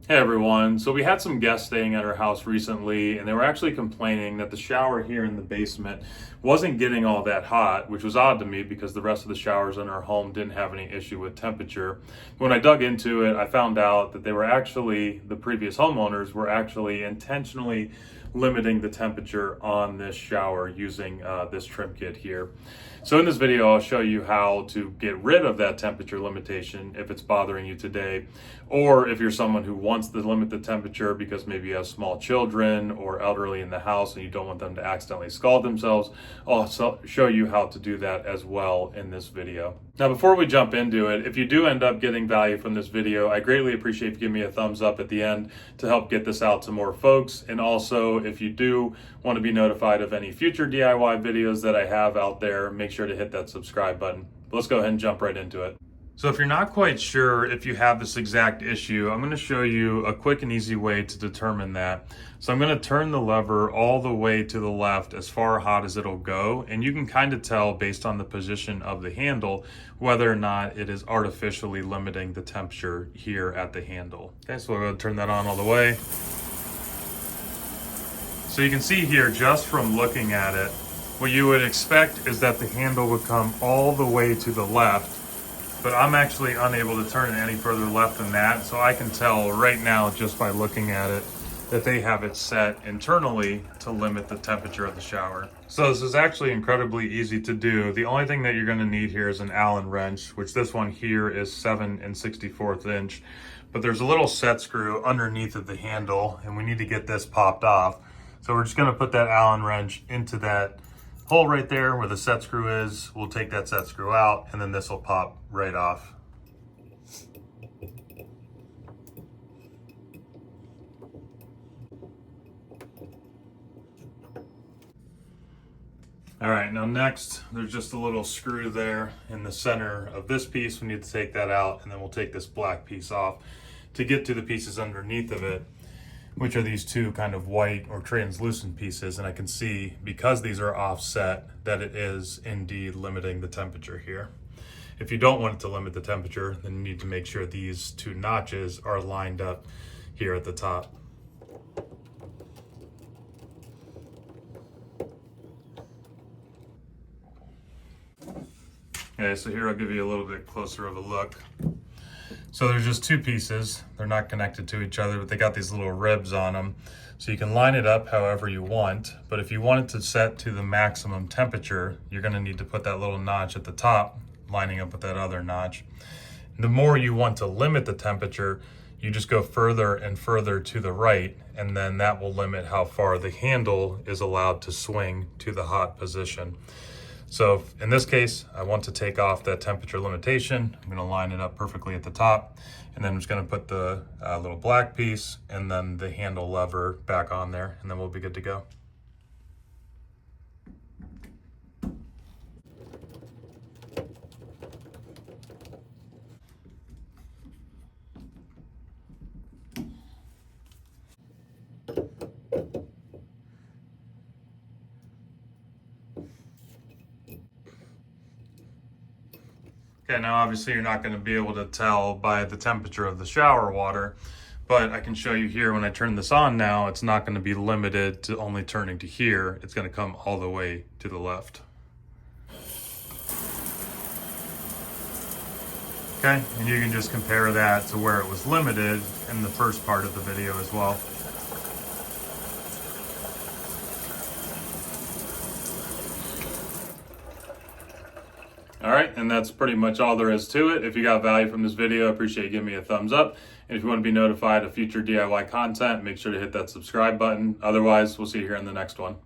Hey everyone, so we had some guests staying at our house recently and they were actually complaining that the shower here in the basement wasn't getting all that hot, which was odd to me because the rest of the showers in our home didn't have any issue with temperature. When I dug into it, I found out that the previous homeowners were actually intentionally limiting the temperature on this shower using this trim kit here. So in this video, I'll show you how to get rid of that temperature limitation if it's bothering you today, or if you're someone who wants to limit the temperature because maybe you have small children or elderly in the house and you don't want them to accidentally scald themselves. I'll show you how to do that as well in this video. Now, before we jump into it, if you do end up getting value from this video, I greatly appreciate if you give me a thumbs up at the end to help get this out to more folks. And also, if you do want to be notified of any future DIY videos that I have out there, make sure to hit that subscribe button. But let's go ahead and jump right into it. So if you're not quite sure if you have this exact issue, I'm going to show you a quick and easy way to determine that. So I'm going to turn the lever all the way to the left as far hot as it'll go, and you can kind of tell based on the position of the handle whether or not it is artificially limiting the temperature here at the handle. Okay, so we'll go turn that on all the way. So you can see here, just from looking at it, what you would expect is that the handle would come all the way to the left, but I'm actually unable to turn it any further left than that. So I can tell right now just by looking at it that they have it set internally to limit the temperature of the shower. So this is actually incredibly easy to do. The only thing that you're going to need here is an Allen wrench, which this one here is 7 64 inch, but there's a little set screw underneath of the handle and we need to get this popped off. So we're just going to put that Allen wrench into that hole right there where the set screw is. We'll take that set screw out and then this will pop right off. All right, now next, there's just a little screw there in the center of this piece. We need to take that out and then we'll take this black piece off to get to the pieces underneath of it, which are these two kind of white or translucent pieces. And I can see, because these are offset, that it is indeed limiting the temperature here. If you don't want it to limit the temperature, then you need to make sure these two notches are lined up here at the top. Okay, so here I'll give you a little bit closer of a look. So there's just two pieces. They're not connected to each other, but they got these little ribs on them. So you can line it up however you want, but if you want it to set to the maximum temperature, you're gonna need to put that little notch at the top, lining up with that other notch. The more you want to limit the temperature, you just go further and further to the right, and then that will limit how far the handle is allowed to swing to the hot position. So in this case, I want to take off that temperature limitation. I'm going to line it up perfectly at the top, and then I'm just going to put the little black piece and then the handle lever back on there, and then we'll be good to go. Okay, now obviously you're not going to be able to tell by the temperature of the shower water, but I can show you here when I turn this on now, it's not going to be limited to only turning to here. It's going to come all the way to the left. Okay, and you can just compare that to where it was limited in the first part of the video as well. All right, and that's pretty much all there is to it. If you got value from this video, I appreciate you giving me a thumbs up. And if you want to be notified of future DIY content, make sure to hit that subscribe button. Otherwise, we'll see you here in the next one.